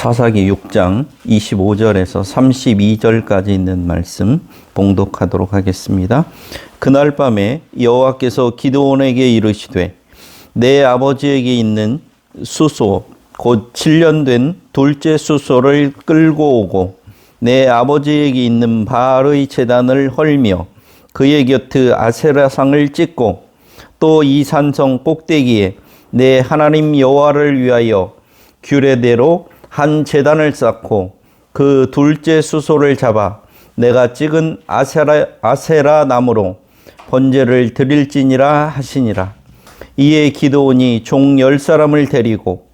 사사기 6장 25절에서 32절까지 있는 말씀 봉독하도록 하겠습니다. 그날 밤에 여호와께서 기드온에게 이르시되 내 아버지에게 있는 수소 곧 7년 된 둘째 수소를 끌고 오고 내 아버지에게 있는 바알의 제단을 헐며 그의 곁에 아세라상을 찍고 또 이 산성 꼭대기에 내 하나님 여호와를 위하여 규례대로 한 제단을 쌓고 그 둘째 수소를 잡아 내가 찍은 아세라 나무로 번제를 드릴지니라 하시니라. 이에 기드온이 종 10사람을 데리고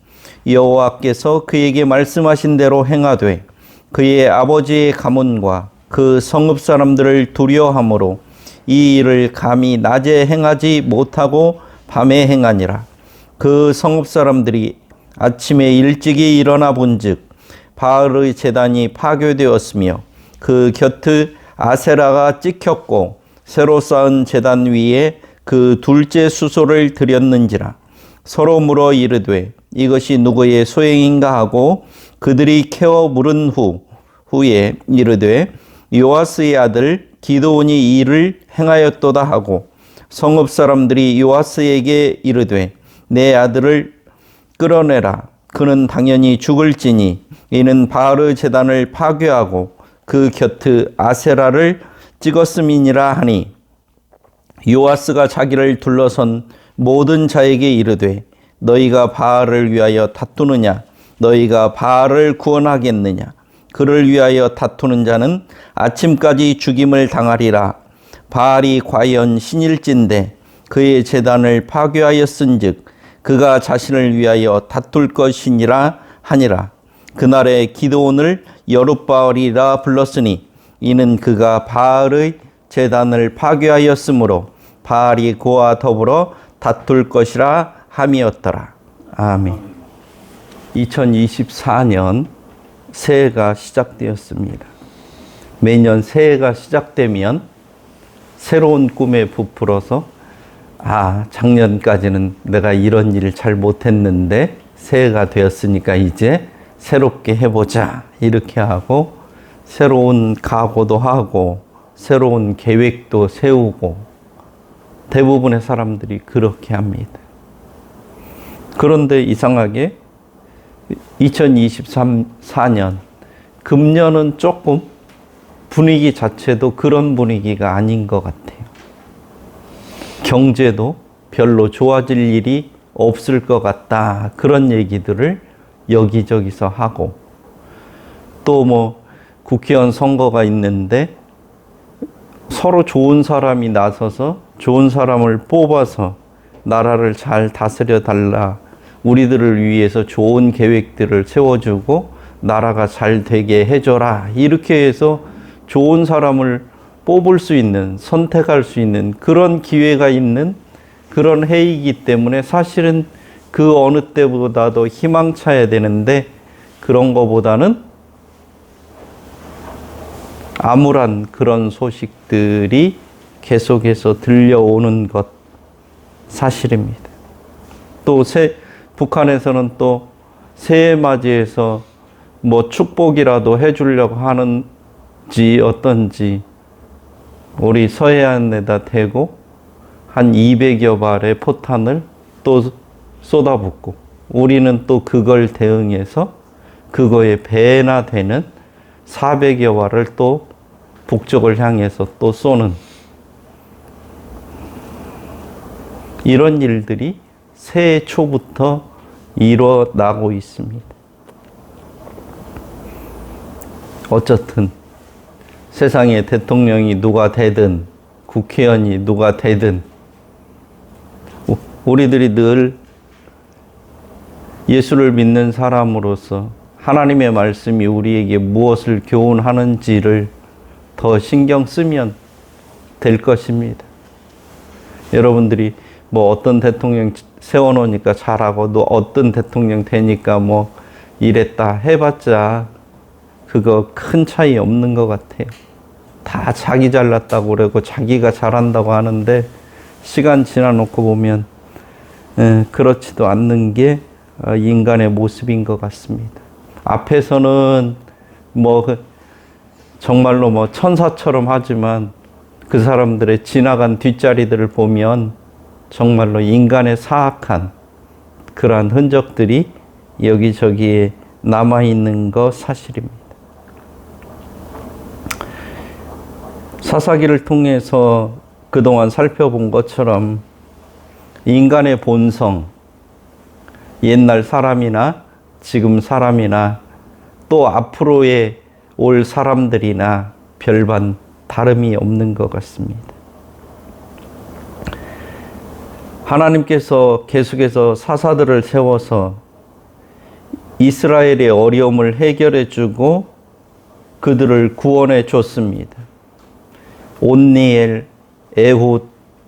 여호와께서 그에게 말씀하신 대로 행하되 그의 아버지의 가문과 그 성읍 사람들을 두려워하므로 이 일을 감히 낮에 행하지 못하고 밤에 행하니라. 그 성읍 사람들이 아침에 일찍이 일어나 본즉 바알의 제단이 파괴되었으며 그 곁의 아세라가 찍혔고 새로 쌓은 제단 위에 그 둘째 수소를 드렸는지라. 서로 물어 이르되 이것이 누구의 소행인가 하고 그들이 캐어 물은 후에 이르되 요아스의 아들 기드온이 이 일을 행하였도다 하고 성읍 사람들이 요아스에게 이르되 내 아들을 끌어내라. 그는 당연히 죽을지니 이는 바알의 제단을 파괴하고 그 곁의 아세라를 찍었음이니라 하니 요아스가 자기를 둘러선 모든 자에게 이르되 너희가 바알을 위하여 다투느냐? 너희가 바알을 구원하겠느냐? 그를 위하여 다투는 자는 아침까지 죽임을 당하리라. 바알이 과연 신일진데 그의 제단을 파괴하였은즉 그가 자신을 위하여 다툴 것이니라 하니라. 그날에 기드온을 여룻바알이라 불렀으니 이는 그가 바알의 제단을 파괴하였으므로 바알이 그와 더불어 다툴 것이라 함이었더라. 아멘. 2024년 새해가 시작되었습니다. 매년 새해가 시작되면 새로운 꿈에 부풀어서 작년까지는 내가 이런 일을 잘 못했는데 새해가 되었으니까 이제 새롭게 해보자 이렇게 하고 새로운 각오도 하고 새로운 계획도 세우고 대부분의 사람들이 그렇게 합니다. 그런데 이상하게 2024년 금년은 조금 분위기 자체도 그런 분위기가 아닌 것 같아요. 경제도 별로 좋아질 일이 없을 것 같다. 그런 얘기들을 여기저기서 하고 또 국회의원 선거가 있는데 서로 좋은 사람이 나서서 좋은 사람을 뽑아서 나라를 잘 다스려 달라. 우리들을 위해서 좋은 계획들을 세워주고 나라가 잘 되게 해줘라. 이렇게 해서 좋은 사람을 뽑을 수 있는, 선택할 수 있는 그런 기회가 있는 그런 해이기 때문에 사실은 그 어느 때보다도 희망차야 되는데 그런 거보다는 암울한 그런 소식들이 계속해서 들려오는 것 사실입니다. 또 북한에서는 또 새해 맞이해서 축복이라도 해주려고 하는지 어떤지 우리 서해안에다 대고 한 200여 발의 포탄을 또 쏟아붓고 우리는 또 그걸 대응해서 그거에 배나 되는 400여 발을 또 북쪽을 향해서 또 쏘는 이런 일들이 새해 초부터 일어나고 있습니다. 어쨌든 세상에 대통령이 누가 되든 국회의원이 누가 되든 우리들이 늘 예수를 믿는 사람으로서 하나님의 말씀이 우리에게 무엇을 교훈하는지를 더 신경 쓰면 될 것입니다. 여러분들이 어떤 대통령 세워놓으니까 잘하고 또 어떤 대통령 되니까 이랬다 해봤자 그거 큰 차이 없는 것 같아요. 다 자기 잘났다고 그러고 자기가 잘한다고 하는데 시간 지나놓고 보면 그렇지도 않는 게 인간의 모습인 것 같습니다. 앞에서는 정말로 천사처럼 하지만 그 사람들의 지나간 뒷자리들을 보면 정말로 인간의 사악한 그러한 흔적들이 여기저기에 남아있는 거 사실입니다. 사사기를 통해서 그동안 살펴본 것처럼 인간의 본성, 옛날 사람이나 지금 사람이나 또 앞으로의 올 사람들이나 별반 다름이 없는 것 같습니다. 하나님께서 계속해서 사사들을 세워서 이스라엘의 어려움을 해결해 주고 그들을 구원해 줬습니다. 온니엘, 에훗,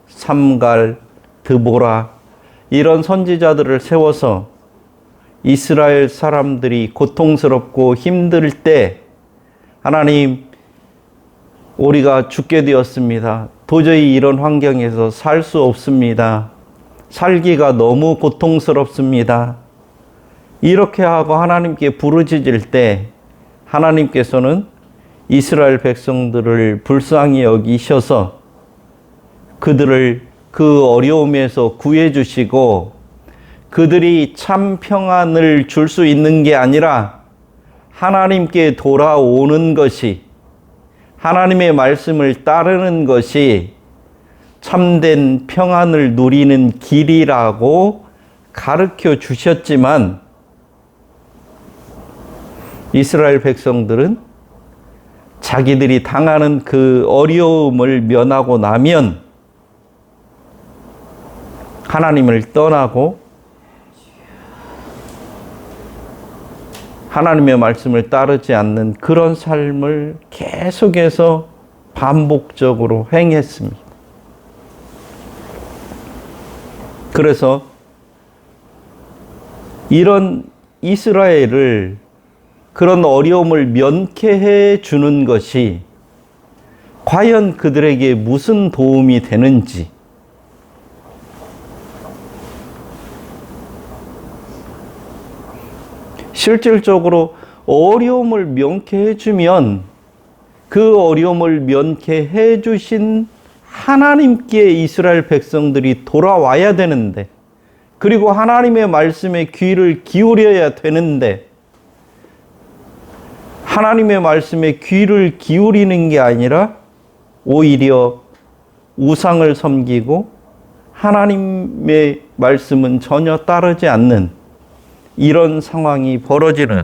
삼갈, 드보라 이런 선지자들을 세워서 이스라엘 사람들이 고통스럽고 힘들 때 하나님, 우리가 죽게 되었습니다. 도저히 이런 환경에서 살 수 없습니다. 살기가 너무 고통스럽습니다. 이렇게 하고 하나님께 부르짖을 때 하나님께서는 이스라엘 백성들을 불쌍히 여기셔서 그들을 그 어려움에서 구해 주시고 그들이 참 평안을 줄 수 있는 게 아니라 하나님께 돌아오는 것이, 하나님의 말씀을 따르는 것이 참된 평안을 누리는 길이라고 가르쳐 주셨지만 이스라엘 백성들은 자기들이 당하는 그 어려움을 면하고 나면 하나님을 떠나고 하나님의 말씀을 따르지 않는 그런 삶을 계속해서 반복적으로 행했습니다. 그래서 이런 이스라엘을 그런 어려움을 면케해 주는 것이 과연 그들에게 무슨 도움이 되는지, 실질적으로 어려움을 면케해 주면 그 어려움을 면케해 주신 하나님께 이스라엘 백성들이 돌아와야 되는데, 그리고 하나님의 말씀에 귀를 기울여야 되는데, 하나님의 말씀에 귀를 기울이는 게 아니라 오히려 우상을 섬기고 하나님의 말씀은 전혀 따르지 않는 이런 상황이 벌어지는,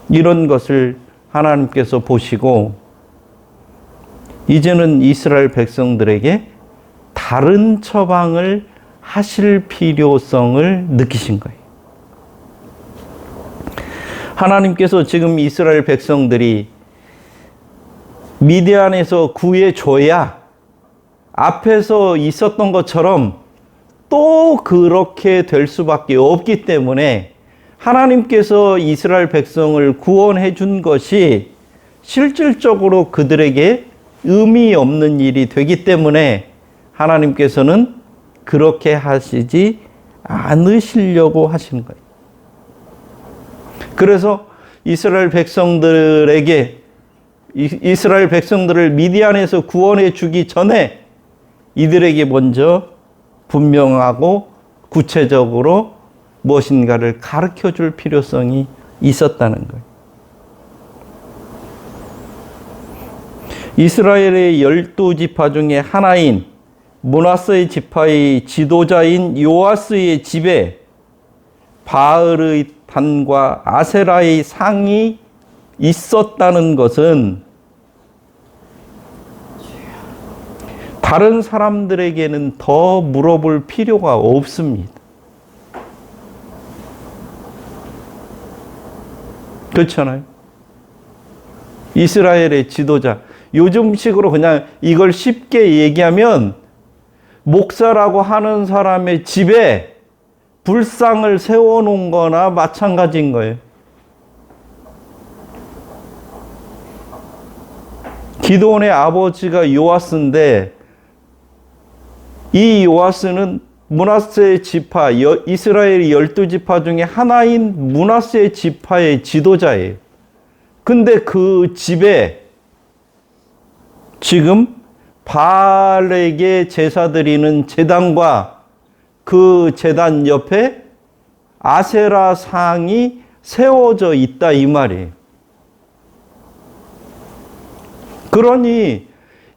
이런 것을 하나님께서 보시고 이제는 이스라엘 백성들에게 다른 처방을 하실 필요성을 느끼신 거예요. 하나님께서 지금 이스라엘 백성들이 미디안에서 구해줘야 앞에서 있었던 것처럼 또 그렇게 될 수밖에 없기 때문에 하나님께서 이스라엘 백성을 구원해 준 것이 실질적으로 그들에게 의미 없는 일이 되기 때문에 하나님께서는 그렇게 하시지 않으시려고 하시는 거예요. 그래서 이스라엘 백성들을 미디안에서 구원해 주기 전에 이들에게 먼저 분명하고 구체적으로 무엇인가를 가르쳐 줄 필요성이 있었다는 거예요. 이스라엘의 12지파 중에 하나인 므낫세의 지파의 지도자인 요아스의 집에 바알의 단과 아세라의 상이 있었다는 것은 다른 사람들에게는 더 물어볼 필요가 없습니다. 그렇잖아요. 이스라엘의 지도자, 요즘식으로 그냥 이걸 쉽게 얘기하면 목사라고 하는 사람의 집에 불상을 세워놓은 거나 마찬가지인 거예요. 기드온의 아버지가 요아스인데 이 요아스는 므낫세 지파, 이스라엘의 12지파 중에 하나인 므낫세 지파의 지도자예요. 근데 그 집에 지금 바알에게 제사 드리는 제단과 그 제단 옆에 아세라 상이 세워져 있다 이 말이에요. 그러니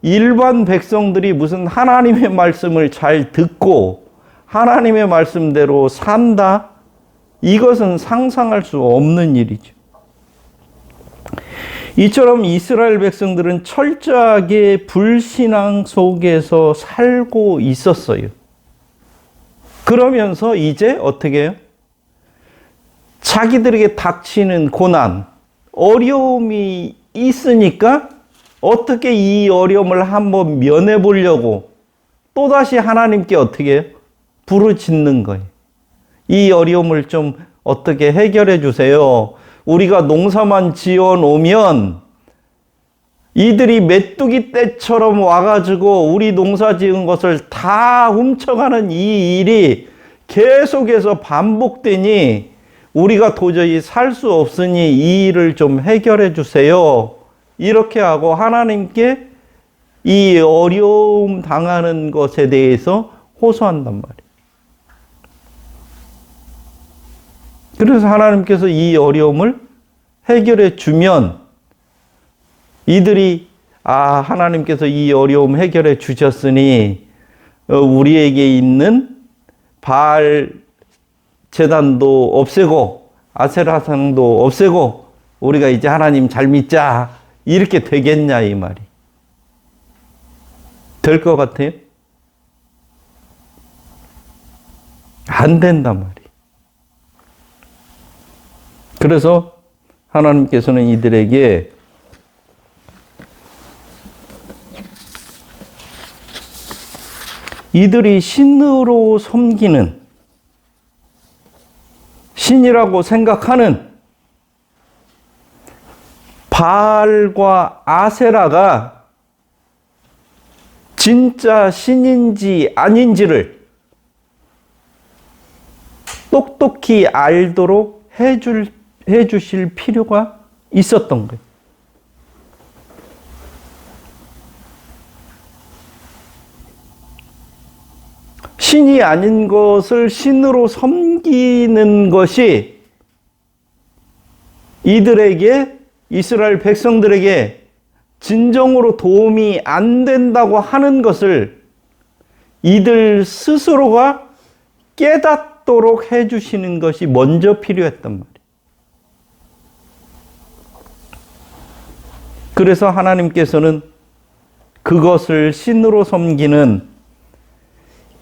일반 백성들이 무슨 하나님의 말씀을 잘 듣고 하나님의 말씀대로 산다? 이것은 상상할 수 없는 일이죠. 이처럼 이스라엘 백성들은 철저하게 불신앙 속에서 살고 있었어요. 그러면서 이제 어떻게 해요? 자기들에게 닥치는 고난, 어려움이 있으니까 어떻게 이 어려움을 한번 면해 보려고 또다시 하나님께 어떻게 해요? 부르짖는 거예요. 이 어려움을 좀 어떻게 해결해 주세요. 우리가 농사만 지어 놓으면 이들이 메뚜기 떼처럼 와가지고 우리 농사 지은 것을 다 훔쳐가는 이 일이 계속해서 반복되니 우리가 도저히 살 수 없으니 이 일을 좀 해결해 주세요. 이렇게 하고 하나님께 이 어려움 당하는 것에 대해서 호소한단 말이에요. 그래서 하나님께서 이 어려움을 해결해 주면 이들이 하나님께서 이 어려움 해결해 주셨으니 우리에게 있는 바알 제단도 없애고 아세라상도 없애고 우리가 이제 하나님 잘 믿자 이렇게 되겠냐 이 말이. 될 것 같아요? 안 된단 말이에요. 그래서 하나님께서는 이들에게 이들이 신으로 섬기는 신이라고 생각하는 바알과 아세라가 진짜 신인지 아닌지를 똑똑히 알도록 해주실 필요가 있었던 거예요. 신이 아닌 것을 신으로 섬기는 것이 이들에게, 이스라엘 백성들에게 진정으로 도움이 안 된다고 하는 것을 이들 스스로가 깨닫도록 해주시는 것이 먼저 필요했단 말이에요. 그래서 하나님께서는 그것을 신으로 섬기는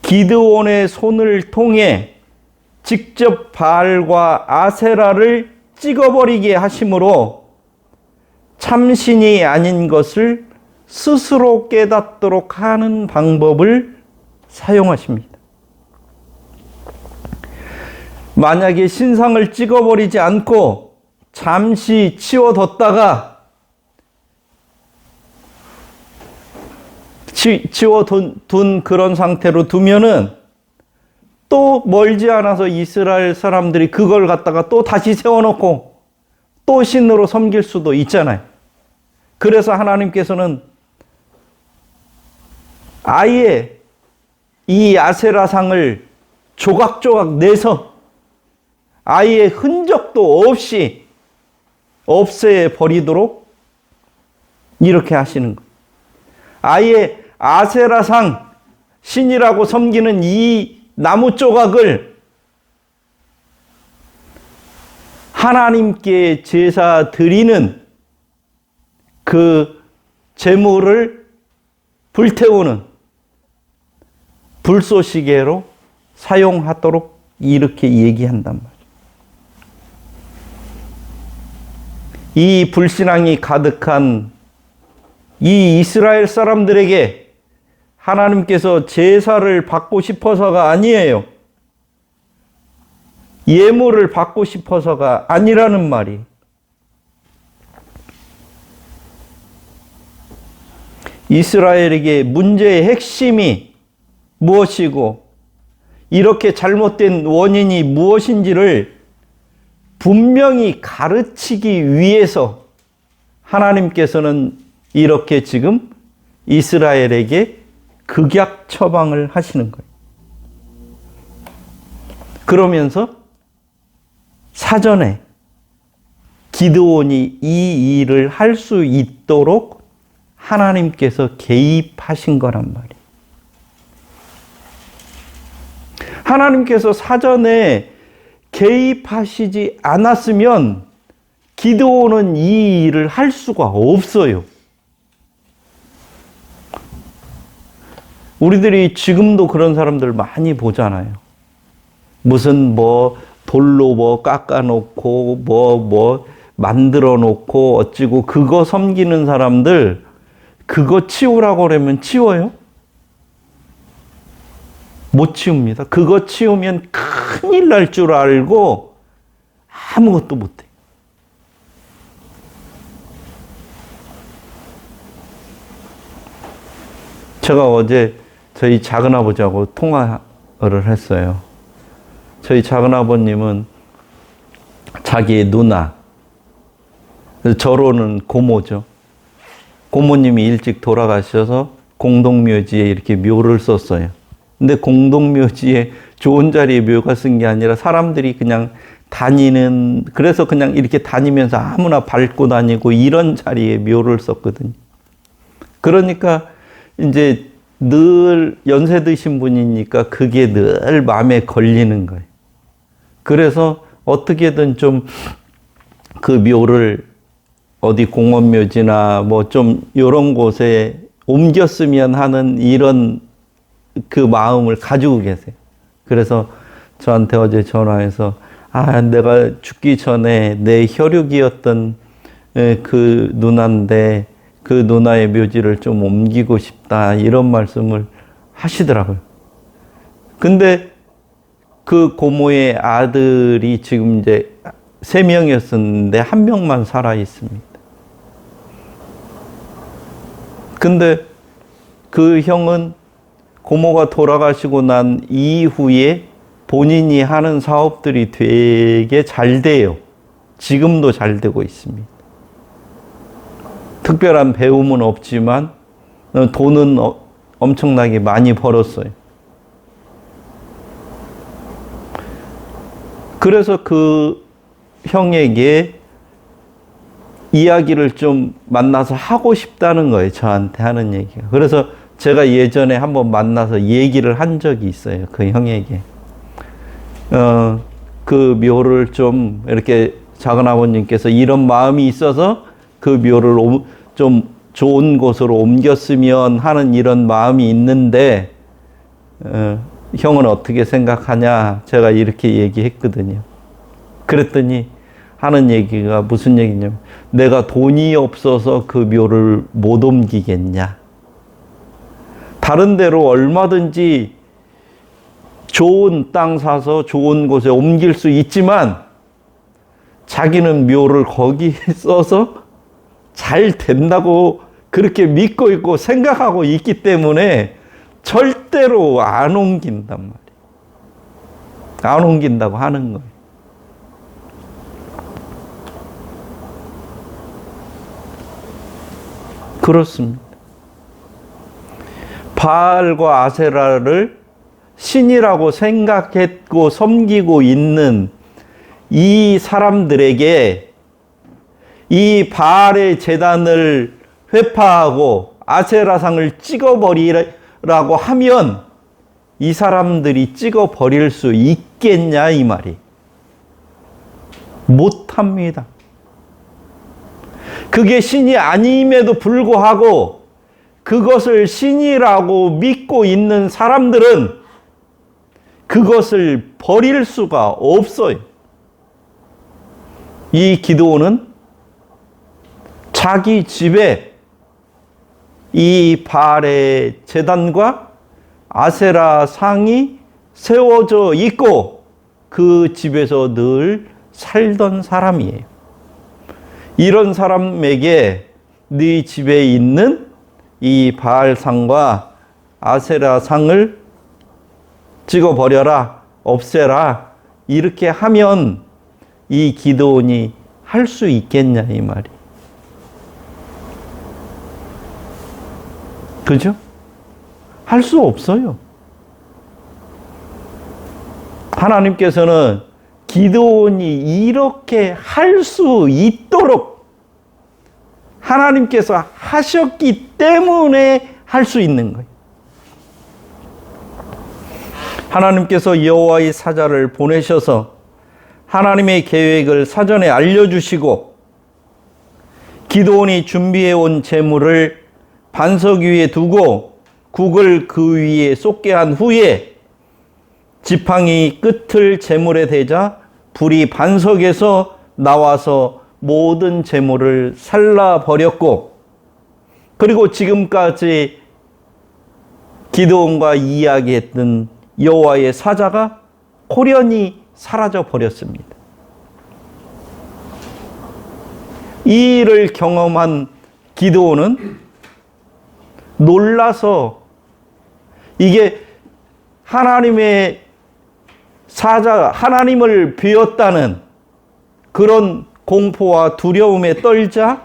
기드온의 손을 통해 직접 바알과 아세라를 찍어버리게 하심으로 참신이 아닌 것을 스스로 깨닫도록 하는 방법을 사용하십니다. 만약에 신상을 찍어버리지 않고 잠시 치워뒀다가 치워둔 그런 상태로 두면은 또 멀지 않아서 이스라엘 사람들이 그걸 갖다가 또 다시 세워놓고 또 신으로 섬길 수도 있잖아요. 그래서 하나님께서는 아예 이 아세라상을 조각조각 내서 아예 흔적도 없이 없애버리도록 이렇게 하시는 거예요. 아예 아세라상, 신이라고 섬기는 이 나무 조각을 하나님께 제사 드리는 그 제물을 불태우는 불쏘시개로 사용하도록 이렇게 얘기한단 말이에요. 이 불신앙이 가득한 이 이스라엘 사람들에게 하나님께서 제사를 받고 싶어서가 아니에요. 예물을 받고 싶어서가 아니라는 말이. 이스라엘에게 문제의 핵심이 무엇이고 이렇게 잘못된 원인이 무엇인지를 분명히 가르치기 위해서 하나님께서는 이렇게 지금 이스라엘에게 극약 처방을 하시는 거예요. 그러면서 사전에 기드온이 이 일을 할 수 있도록 하나님께서 개입하신 거란 말이에요. 하나님께서 사전에 개입하시지 않았으면 기드온은 이 일을 할 수가 없어요. 우리들이 지금도 그런 사람들 많이 보잖아요. 무슨 돌로 깎아놓고 만들어 놓고 어찌고 그거 섬기는 사람들 그거 치우라고 그러면 치워요? 못 치웁니다. 그거 치우면 큰일 날 줄 알고 아무것도 못해. 제가 어제 저희 작은아버지하고 통화를 했어요. 저희 작은아버님은 자기의 누나, 저로는 고모죠. 고모님이 일찍 돌아가셔서 공동묘지에 이렇게 묘를 썼어요. 근데 공동묘지에 좋은 자리에 묘가 쓴 게 아니라 사람들이 그냥 다니는, 그래서 그냥 이렇게 다니면서 아무나 밟고 다니고 이런 자리에 묘를 썼거든요. 그러니까 이제 늘 연세 드신 분이니까 그게 늘 마음에 걸리는 거예요. 그래서 어떻게든 좀 그 묘를 어디 공원묘지나 좀 이런 곳에 옮겼으면 하는 이런 그 마음을 가지고 계세요. 그래서 저한테 어제 전화해서 내가 죽기 전에 내 혈육이었던 그 누나인데 그 누나의 묘지를 좀 옮기고 싶다 이런 말씀을 하시더라고요. 근데 그 고모의 아들이 지금 이제 3명이었었는데 1명만 살아 있습니다. 근데 그 형은 고모가 돌아가시고 난 이후에 본인이 하는 사업들이 되게 잘 돼요. 지금도 잘 되고 있습니다. 특별한 배움은 없지만 돈은 엄청나게 많이 벌었어요. 그래서 그 형에게 이야기를 좀 만나서 하고 싶다는 거예요. 저한테 하는 얘기가. 그래서 제가 예전에 한번 만나서 얘기를 한 적이 있어요. 그 형에게. 그 묘를 좀 이렇게 작은아버님께서 이런 마음이 있어서 그 묘를 좀 좋은 곳으로 옮겼으면 하는 이런 마음이 있는데 형은 어떻게 생각하냐 제가 이렇게 얘기했거든요. 그랬더니 하는 얘기가 무슨 얘기냐면 내가 돈이 없어서 그 묘를 못 옮기겠냐. 다른 데로 얼마든지 좋은 땅 사서 좋은 곳에 옮길 수 있지만 자기는 묘를 거기 써서 잘 된다고 그렇게 믿고 있고 생각하고 있기 때문에 절대로 안 옮긴단 말이에요. 안 옮긴다고 하는 거예요. 그렇습니다. 바알과 아세라를 신이라고 생각했고 섬기고 있는 이 사람들에게 이 바알의 제단을 회파하고 아세라상을 찍어버리라고 하면 이 사람들이 찍어버릴 수 있겠냐 이 말이. 못합니다. 그게 신이 아님에도 불구하고 그것을 신이라고 믿고 있는 사람들은 그것을 버릴 수가 없어요. 이 기드온은 자기 집에 이 바알의 제단과 아세라 상이 세워져 있고 그 집에서 늘 살던 사람이에요. 이런 사람에게 네 집에 있는 이 바알 상과 아세라 상을 찍어버려라, 없애라, 이렇게 하면 이 기드온이 할 수 있겠냐 이 말이. 그죠? 할 수 없어요. 하나님께서는 기드온이 이렇게 할 수 있도록 하나님께서 하셨기 때문에 할 수 있는 거예요. 하나님께서 여호와의 사자를 보내셔서 하나님의 계획을 사전에 알려주시고 기드온이 준비해온 제물을 반석 위에 두고 국을 그 위에 쏟게 한 후에 지팡이 끝을 제물에 대자 불이 반석에서 나와서 모든 제물을 살라버렸고, 그리고 지금까지 기드온과 이야기했던 여호와의 사자가 호련히 사라져 버렸습니다. 이 일을 경험한 기드온은 놀라서 이게 하나님의 사자, 하나님을 비웠다는 그런 공포와 두려움에 떨자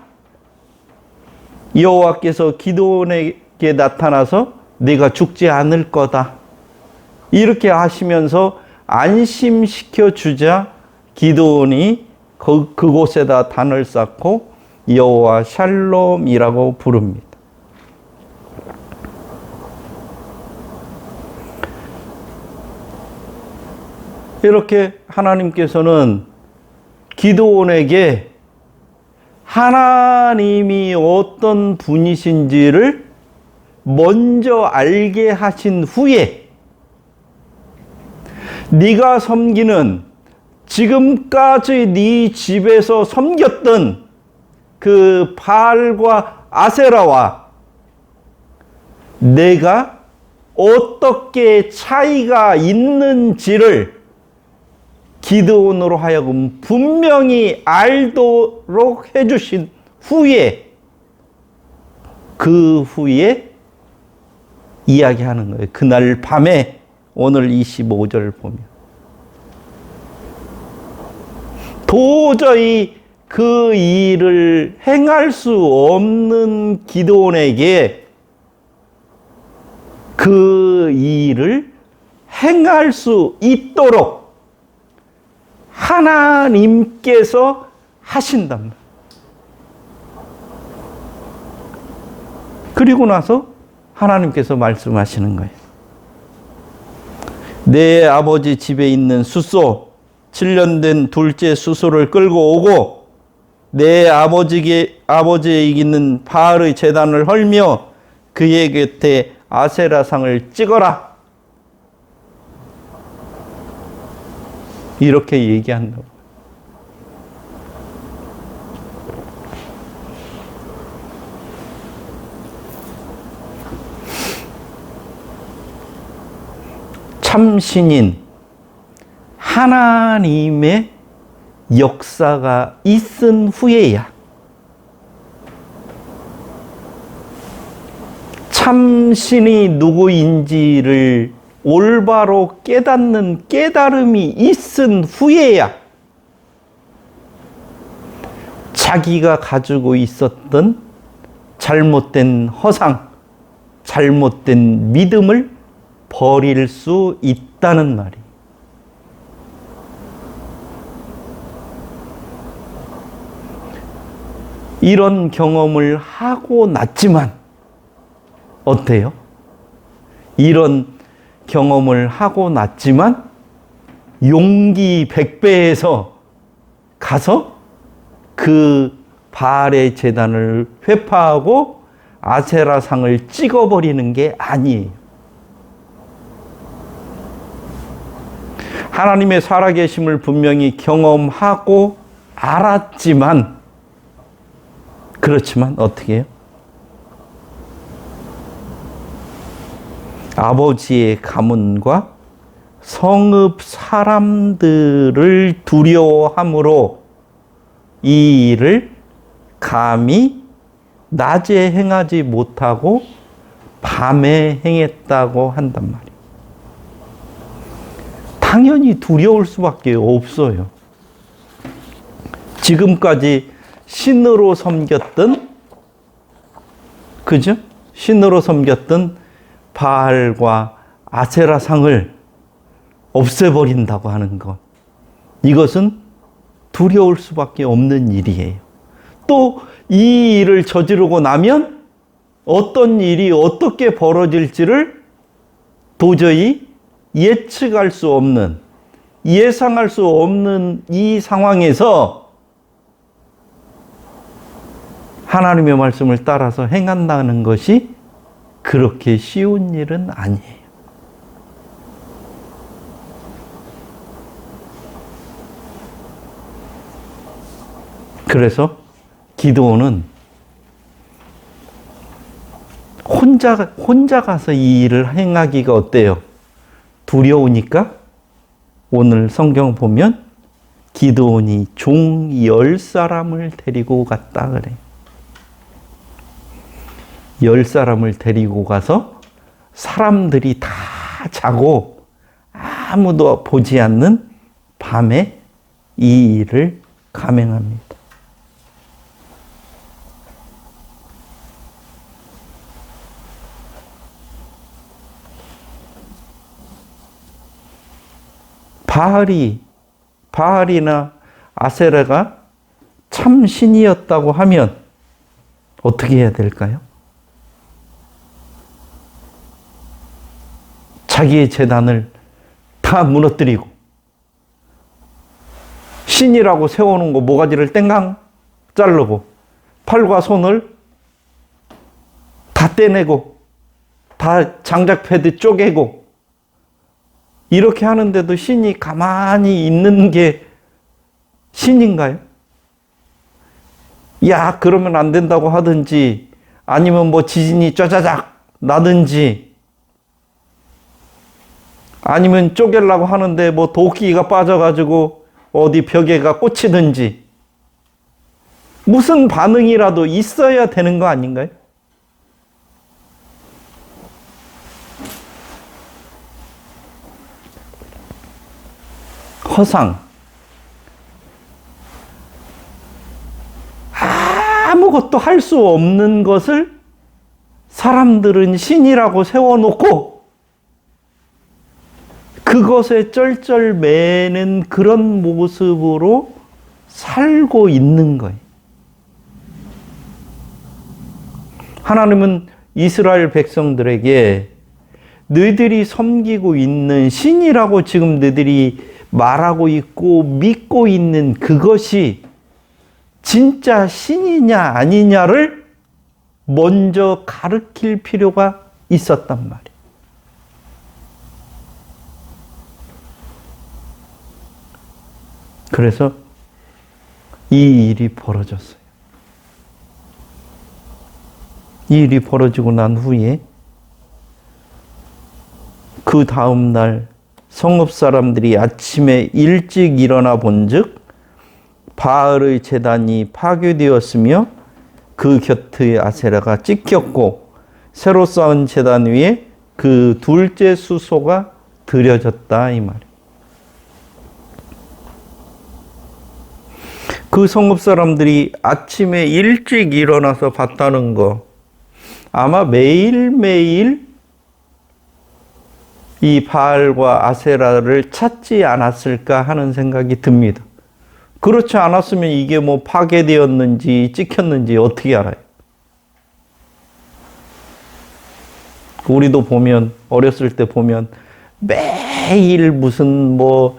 여호와께서 기드온에게 나타나서 네가 죽지 않을 거다 이렇게 하시면서 안심시켜 주자 기드온이 그곳에다 단을 쌓고 여호와 샬롬이라고 부릅니다. 이렇게 하나님께서는 기드온에게 하나님이 어떤 분이신지를 먼저 알게 하신 후에 네가 섬기는 지금까지 네 집에서 섬겼던 그 바알과 아세라와 내가 어떻게 차이가 있는지를 기드온으로 하여금 분명히 알도록 해주신 후에 그 후에 이야기하는 거예요. 그날 밤에 오늘 25절을 보면 도저히 그 일을 행할 수 없는 기드온에게 그 일을 행할 수 있도록 하나님께서 하신단 말이에요. 그리고 나서 하나님께서 말씀하시는 거예요. 내 아버지 집에 있는 숫소 7년 된 둘째 숫소를 끌고 오고 내 아버지에게 있는 바알의 제단을 헐며 그의 곁에 아세라상을 찍어라. 이렇게 얘기한다고. 참신인 하나님의 역사가 있은 후에야 참신이 누구인지를 올바로 깨닫는 깨달음이 있은 후에야 자기가 가지고 있었던 잘못된 허상, 잘못된 믿음을 버릴 수 있다는 말이에요. 이런 경험을 하고 났지만 어때요? 이런 경험을 하고 났지만 용기 100배에서 가서 그 바알의 제단을 회파하고 아세라상을 찍어버리는 게 아니에요. 하나님의 살아계심을 분명히 경험하고 알았지만 그렇지만 어떻게 해요? 아버지의 가문과 성읍 사람들을 두려워함으로 이 일을 감히 낮에 행하지 못하고 밤에 행했다고 한단 말이에요. 당연히 두려울 수밖에 없어요. 지금까지 신으로 섬겼던, 그죠? 신으로 섬겼던 바알과 아세라 상을 없애버린다고 하는 것. 이것은 두려울 수밖에 없는 일이에요. 또 이 일을 저지르고 나면 어떤 일이 어떻게 벌어질지를 도저히 예측할 수 없는, 예상할 수 없는 이 상황에서 하나님의 말씀을 따라서 행한다는 것이 그렇게 쉬운 일은 아니에요. 그래서 기드온은 혼자 가서 이 일을 행하기가 어때요? 두려우니까 오늘 성경 보면 기드온이 종 10사람을 데리고 갔다 그래. 10사람을 데리고 가서 사람들이 다 자고 아무도 보지 않는 밤에 이 일을 감행합니다. 바알이나 아세라가 참 신이었다고 하면 어떻게 해야 될까요? 자기의 제단을 다 무너뜨리고 신이라고 세워놓은 거 모가지를 땡강 자르고 팔과 손을 다 떼내고 다 장작패드 쪼개고 이렇게 하는데도 신이 가만히 있는 게 신인가요? 야, 그러면 안 된다고 하든지 아니면 뭐 지진이 쩌자작 나든지 아니면 쪼개려고 하는데 뭐 도끼가 빠져가지고 어디 벽에가 꽂히든지 무슨 반응이라도 있어야 되는 거 아닌가요? 허상. 아무것도 할 수 없는 것을 사람들은 신이라고 세워놓고 그것에 쩔쩔매는 그런 모습으로 살고 있는 거예요. 하나님은 이스라엘 백성들에게 너희들이 섬기고 있는 신이라고 지금 너희들이 말하고 있고 믿고 있는 그것이 진짜 신이냐 아니냐를 먼저 가르칠 필요가 있었단 말이에요. 그래서 이 일이 벌어졌어요. 이 일이 벌어지고 난 후에 그 다음 날 성읍 사람들이 아침에 일찍 일어나 본즉 바알의 제단이 파괴되었으며 그 곁의 아세라가 찢겼고 새로 쌓은 제단 위에 그 둘째 수소가 드려졌다 이 말이에요. 그 성읍 사람들이 아침에 일찍 일어나서 봤다는 거 아마 매일매일 이 바알과 아세라를 찾지 않았을까 하는 생각이 듭니다. 그렇지 않았으면 이게 뭐 파괴되었는지 찍혔는지 어떻게 알아요? 우리도 보면 어렸을 때 보면 매일 무슨 뭐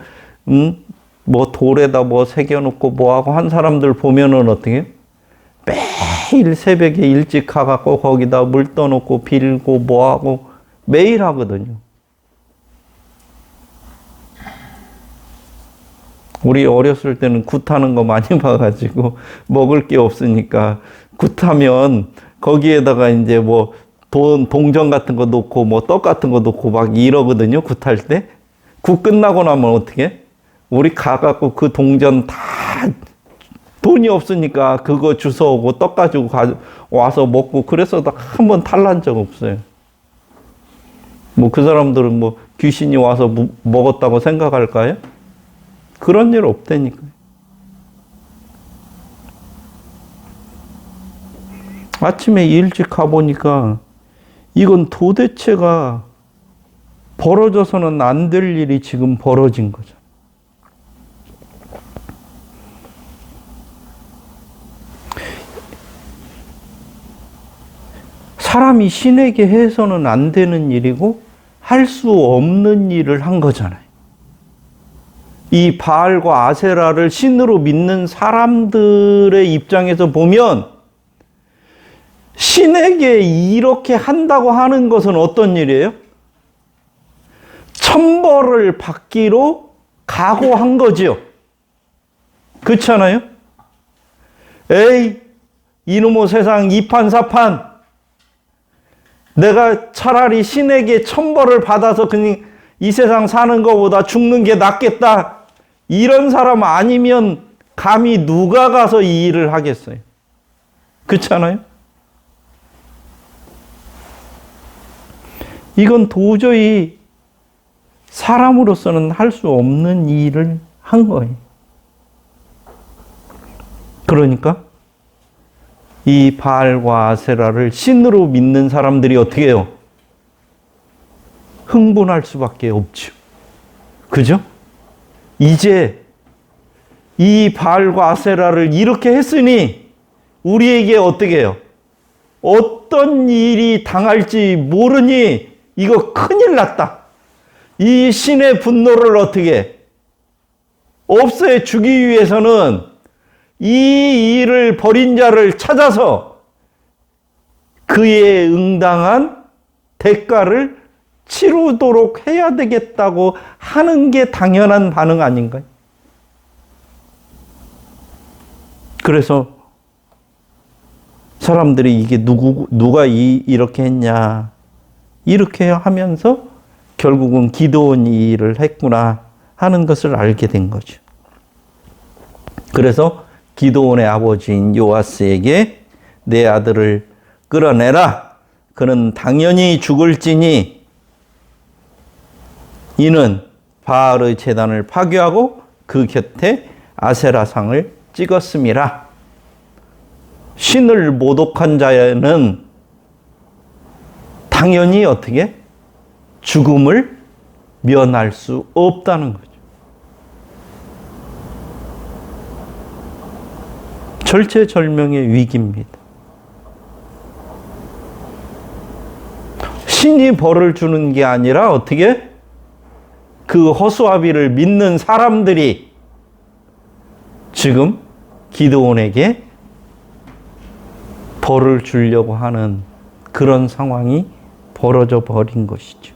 돌에다 뭐 새겨놓고 뭐하고 한 사람들 보면은 어떻게 해요? 매일 새벽에 일찍 가갖고 거기다 물 떠놓고 빌고 뭐하고 매일 하거든요. 우리 어렸을 때는 굿하는 거 많이 봐가지고 먹을 게 없으니까 굿하면 거기에다가 이제 뭐 동전 같은 거 놓고 뭐 떡 같은 거 놓고 막 이러거든요. 굿할 때. 굿 끝나고 나면 어떻게 해? 우리 가갖고 그 동전 다 돈이 없으니까 그거 주워오고 떡 가지고 와서 먹고 그래서 한 번 탈난 적 없어요. 뭐 그 사람들은 뭐 귀신이 와서 먹었다고 생각할까요? 그런 일 없다니까요. 아침에 일찍 가보니까 이건 도대체가 벌어져서는 안 될 일이 지금 벌어진 거죠. 사람이 신에게 해서는 안 되는 일이고 할 수 없는 일을 한 거잖아요. 이 바알과 아세라를 신으로 믿는 사람들의 입장에서 보면 신에게 이렇게 한다고 하는 것은 어떤 일이에요? 천벌을 받기로 각오한 거지요. 그렇잖아요? 에이, 이놈의 세상 이판사판. 내가 차라리 신에게 천벌을 받아서 그냥 이 세상 사는 것보다 죽는 게 낫겠다. 이런 사람 아니면 감히 누가 가서 이 일을 하겠어요? 그렇잖아요? 이건 도저히 사람으로서는 할 수 없는 일을 한 거예요. 그러니까 이 바알과 아세라를 신으로 믿는 사람들이 어떻게 해요? 흥분할 수밖에 없죠. 그죠? 이제 이 바알과 아세라를 이렇게 했으니 우리에게 어떻게 해요? 어떤 일이 당할지 모르니 이거 큰일 났다. 이 신의 분노를 어떻게 없애 주기 위해서는 이 일을 벌인 자를 찾아서 그에 응당한 대가를 치르도록 해야 되겠다고 하는 게 당연한 반응 아닌가요? 그래서 사람들이 이게 누가 이렇게 했냐 이렇게 하면서 결국은 기드온이 이 일을 했구나 하는 것을 알게 된 거죠. 그래서 기드온의 아버지인 요아스에게 내 아들을 끌어내라. 그는 당연히 죽을지니 이는 바알의 제단을 파괴하고 그 곁에 아세라상을 찍었음이라. 신을 모독한 자는 당연히 어떻게 죽음을 면할 수 없다는 거죠. 절체절명의 위기입니다. 신이 벌을 주는 게 아니라 어떻게 그 허수아비를 믿는 사람들이 지금 기드온에게 벌을 주려고 하는 그런 상황이 벌어져 버린 것이죠.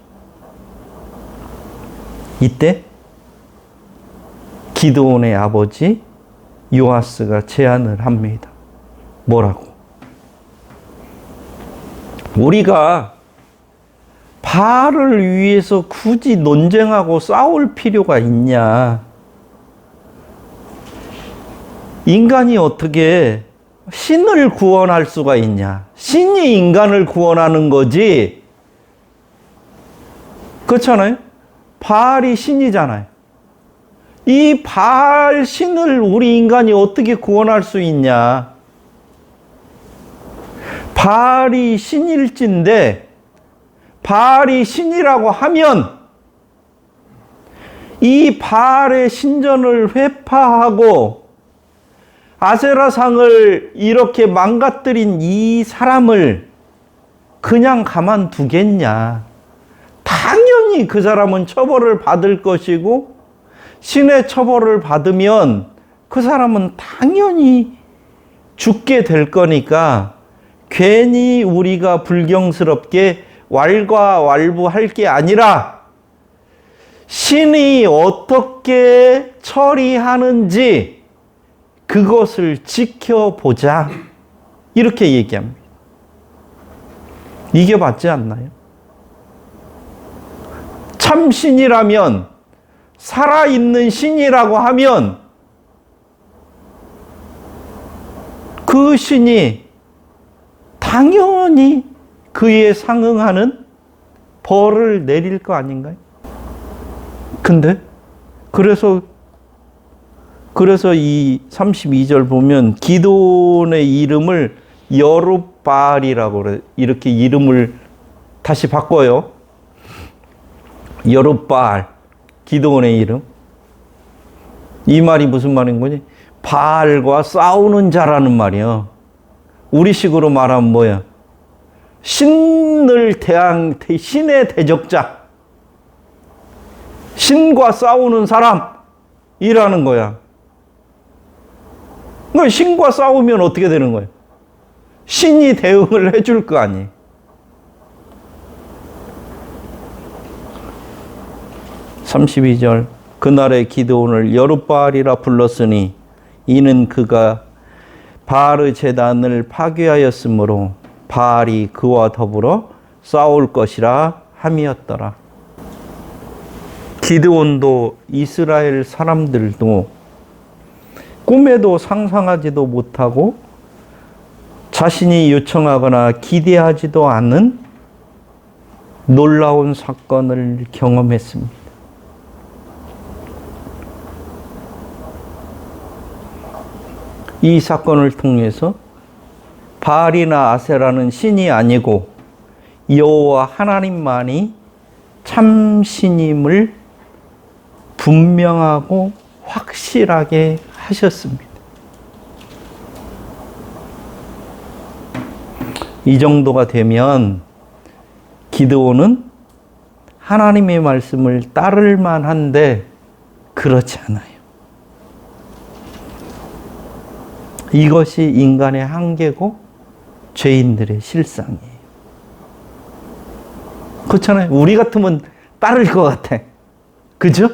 이때 기드온의 아버지 요아스가 제안을 합니다. 뭐라고? 우리가 바알을 위해서 굳이 논쟁하고 싸울 필요가 있냐? 인간이 어떻게 신을 구원할 수가 있냐? 신이 인간을 구원하는 거지. 그렇잖아요? 바알이 신이잖아요. 이 바알 신을 우리 인간이 어떻게 구원할 수 있냐? 바알이 신일진데 바알이 신이라고 하면 이 바알의 신전을 회파하고 아세라상을 이렇게 망가뜨린 이 사람을 그냥 가만두겠냐? 당연히 그 사람은 처벌을 받을 것이고 신의 처벌을 받으면 그 사람은 당연히 죽게 될 거니까 괜히 우리가 불경스럽게 왈가왈부할 게 아니라 신이 어떻게 처리하는지 그것을 지켜보자. 이렇게 얘기합니다. 이게 맞지 않나요? 참 신이라면, 살아있는 신이라고 하면 그 신이 당연히 그에 상응하는 벌을 내릴 거 아닌가요? 근데 그래서 이 32절 보면 기드온의 이름을 여룹바알이라고 그래. 이렇게 이름을 다시 바꿔요. 여룹바알. 기드온의 이름. 이 말이 무슨 말인 거지? 바알과 싸우는 자라는 말이야. 우리식으로 말하면 뭐야? 신의 대적자. 신과 싸우는 사람이라는 거야. 그러니까 신과 싸우면 어떻게 되는 거예요? 신이 대응을 해줄 거 아니에요. (32절) 그날의 기드온을 여룹바알이라 불렀으니 이는 그가 바알의 제단을 파괴하였으므로 바알이 그와 더불어 싸울 것이라 함이었더라. 기드온도 이스라엘 사람들도 꿈에도 상상하지도 못하고 자신이 요청하거나 기대하지도 않은 놀라운 사건을 경험했습니다. 이 사건을 통해서 바알이나 아세라는 신이 아니고 여호와 하나님만이 참 신임을 분명하고 확실하게 하셨습니다. 이 정도가 되면 기드온은 하나님의 말씀을 따를 만한데 그렇지 않아요. 이것이 인간의 한계고 죄인들의 실상이에요. 그렇잖아요. 우리 같으면 따를 것 같아. 그죠?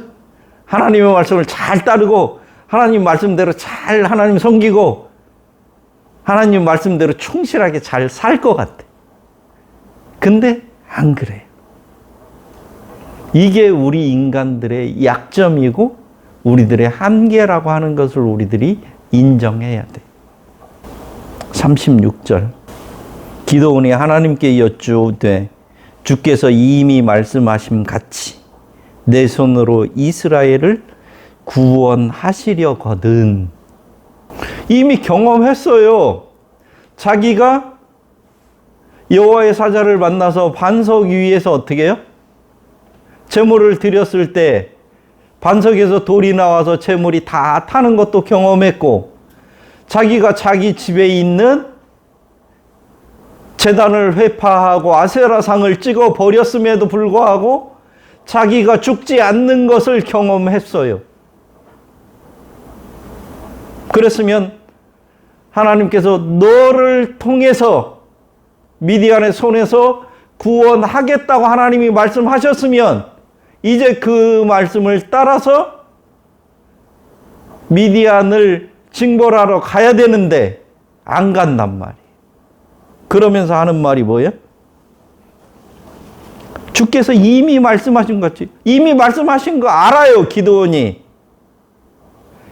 하나님의 말씀을 잘 따르고 하나님 말씀대로 잘 하나님 섬기고 하나님 말씀대로 충실하게 잘 살 것 같아. 근데 안 그래요. 이게 우리 인간들의 약점이고 우리들의 한계라고 하는 것을 우리들이 인정해야 돼. 36절 기드온이 하나님께 여쭈되 주께서 이미 말씀하심 같이 내 손으로 이스라엘을 구원하시려거든. 이미 경험했어요. 자기가 여호와의 사자를 만나서 반석 위에서 어떻게 해요? 제물을 드렸을 때 반석에서 돌이 나와서 제물이 다 타는 것도 경험했고, 자기가 자기 집에 있는 제단을 회파하고 아세라상을 찍어 버렸음에도 불구하고 자기가 죽지 않는 것을 경험했어요. 그랬으면 하나님께서 너를 통해서 미디안의 손에서 구원하겠다고 하나님이 말씀하셨으면 이제 그 말씀을 따라서 미디안을 징벌하러 가야 되는데 안 간단 말이에요. 그러면서 하는 말이 뭐예요? 주께서 이미 말씀하신 것 같이, 이미 말씀하신 거 알아요. 기드온이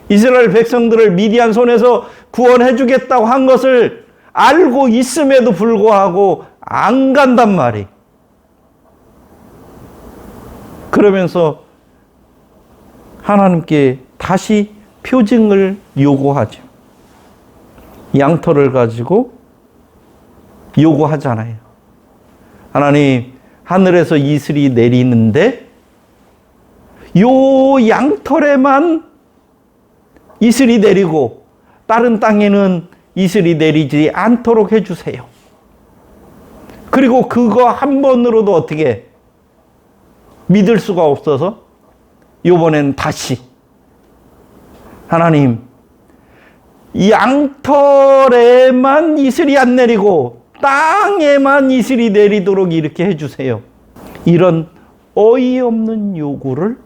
이스라엘 백성들을 미디안 손에서 구원해 주겠다고 한 것을 알고 있음에도 불구하고 안 간단 말이에요. 그러면서 하나님께 다시 표징을 요구하죠. 양털을 가지고 요구하잖아요. 하나님, 하늘에서 이슬이 내리는데 요 양털에만 이슬이 내리고 다른 땅에는 이슬이 내리지 않도록 해주세요. 그리고 그거 한 번으로도 어떻게 믿을 수가 없어서 이번엔 다시 하나님, 양털에만 이슬이 안 내리고 땅에만 이슬이 내리도록 이렇게 해주세요. 이런 어이없는 요구를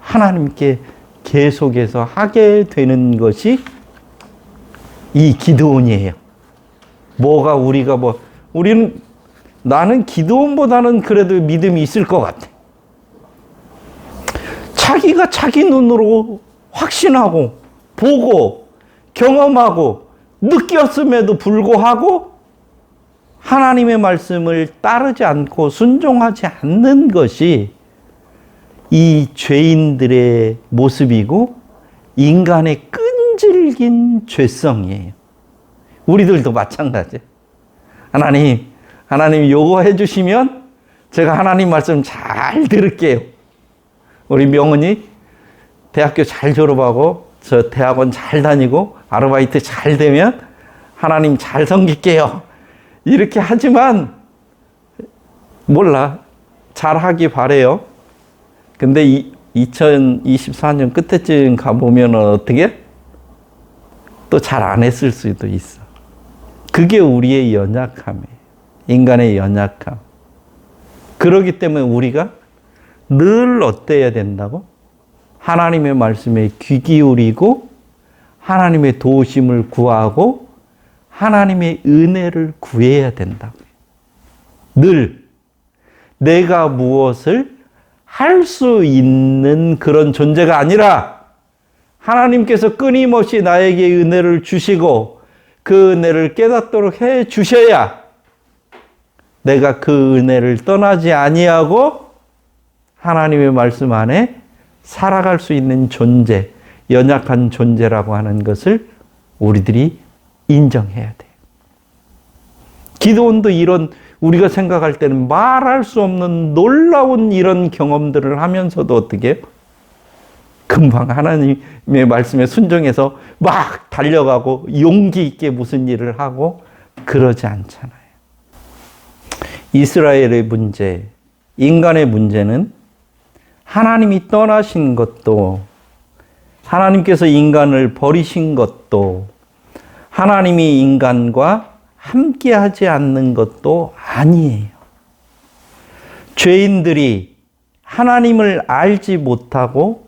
하나님께 계속해서 하게 되는 것이 이 기드온이에요. 뭐가 우리가 나는 기드온보다는 그래도 믿음이 있을 것 같아. 자기가 자기 눈으로 확신하고 보고 경험하고 느꼈음에도 불구하고 하나님의 말씀을 따르지 않고 순종하지 않는 것이 이 죄인들의 모습이고 인간의 끈질긴 죄성이에요. 우리들도 마찬가지예요. 하나님 요구해 주시면 제가 하나님 말씀 잘 들을게요. 우리 명은이 대학교 잘 졸업하고 저 대학원 잘 다니고 아르바이트 잘 되면 하나님 잘 섬길게요. 이렇게 하지만 몰라. 잘하기 바래요. 근데 2024년 끝에쯤 가보면 어떻게? 또 잘 안 했을 수도 있어. 그게 우리의 연약함이에요. 인간의 연약함. 그렇기 때문에 우리가 늘 어때야 된다고? 하나님의 말씀에 귀 기울이고 하나님의 도우심을 구하고 하나님의 은혜를 구해야 된다고. 늘 내가 무엇을 할 수 있는 그런 존재가 아니라 하나님께서 끊임없이 나에게 은혜를 주시고 그 은혜를 깨닫도록 해 주셔야 내가 그 은혜를 떠나지 아니하고 하나님의 말씀 안에 살아갈 수 있는 존재, 연약한 존재라고 하는 것을 우리들이 인정해야 돼요. 기도원도 이런 우리가 생각할 때는 말할 수 없는 놀라운 이런 경험들을 하면서도 어떻게 해요? 금방 하나님의 말씀에 순종해서 막 달려가고 용기 있게 무슨 일을 하고 그러지 않잖아요. 이스라엘의 문제, 인간의 문제는 하나님이 떠나신 것도 하나님께서 인간을 버리신 것도 하나님이 인간과 함께하지 않는 것도 아니에요. 죄인들이 하나님을 알지 못하고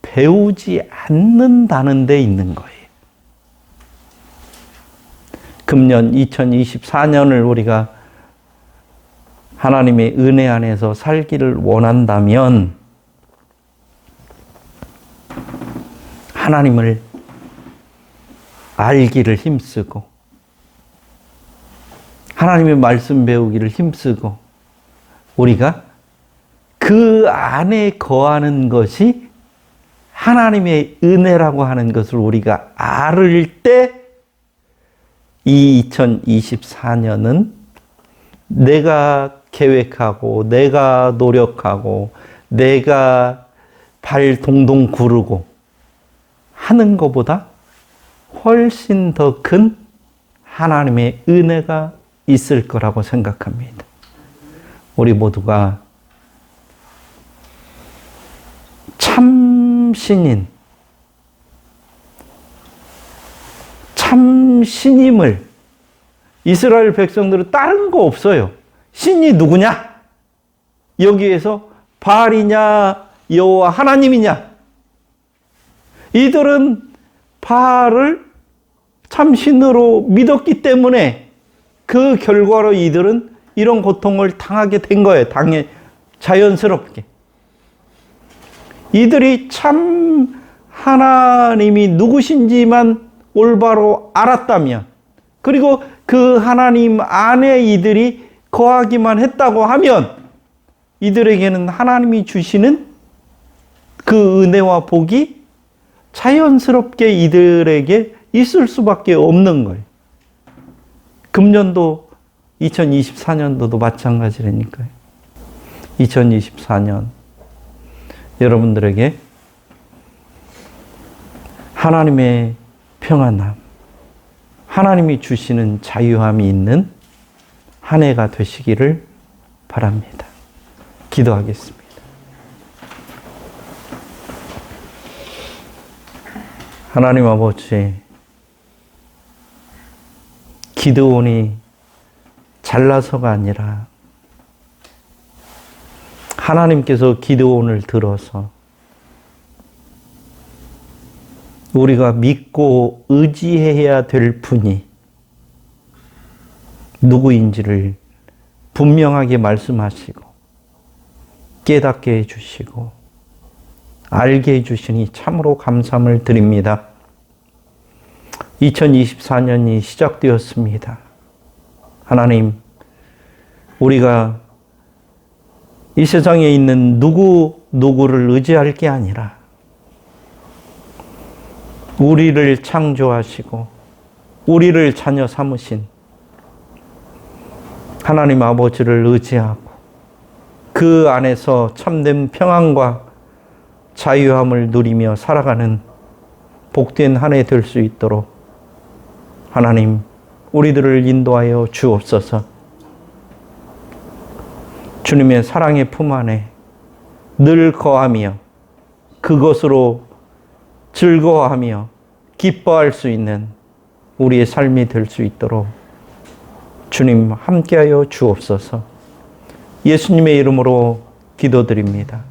배우지 않는다는 데 있는 거예요. 금년 2024년을 우리가 하나님의 은혜 안에서 살기를 원한다면 하나님을 알기를 힘쓰고 하나님의 말씀 배우기를 힘쓰고 우리가 그 안에 거하는 것이 하나님의 은혜라고 하는 것을 우리가 알을 때 이 2024년은 내가 계획하고 내가 노력하고 내가 발 동동 구르고 하는 것보다 훨씬 더 큰 하나님의 은혜가 있을 거라고 생각합니다. 우리 모두가 참 신인, 참 신임을 이스라엘 백성들은 다른 거 없어요. 신이 누구냐? 여기에서 바알이냐 여호와 하나님이냐? 이들은 바알을 참 신으로 믿었기 때문에 그 결과로 이들은 이런 고통을 당하게 된 거예요. 자연스럽게. 이들이 참 하나님이 누구신지만 올바로 알았다면, 그리고 그 하나님 안에 이들이 거하기만 했다고 하면 이들에게는 하나님이 주시는 그 은혜와 복이 자연스럽게 이들에게 있을 수밖에 없는 거예요. 금년도 2024년도도 마찬가지라니까요. 2024년 여러분들에게 하나님의 평안함, 하나님이 주시는 자유함이 있는 한 해가 되시기를 바랍니다. 기도하겠습니다. 하나님 아버지, 기드온이 잘나서가 아니라 하나님께서 기드온을 들어서 우리가 믿고 의지해야 될 분이 누구인지를 분명하게 말씀하시고 깨닫게 해주시고 알게 해주시니 참으로 감사함을 드립니다. 2024년이 시작되었습니다. 하나님, 우리가 이 세상에 있는 누구를 의지할 게 아니라 우리를 창조하시고 우리를 자녀 삼으신 하나님 아버지를 의지하고 그 안에서 참된 평안과 자유함을 누리며 살아가는 복된 한 해 될 수 있도록 하나님 우리들을 인도하여 주옵소서. 주님의 사랑의 품 안에 늘 거하며 그것으로 즐거워하며 기뻐할 수 있는 우리의 삶이 될 수 있도록 주님 함께하여 주옵소서. 예수님의 이름으로 기도드립니다.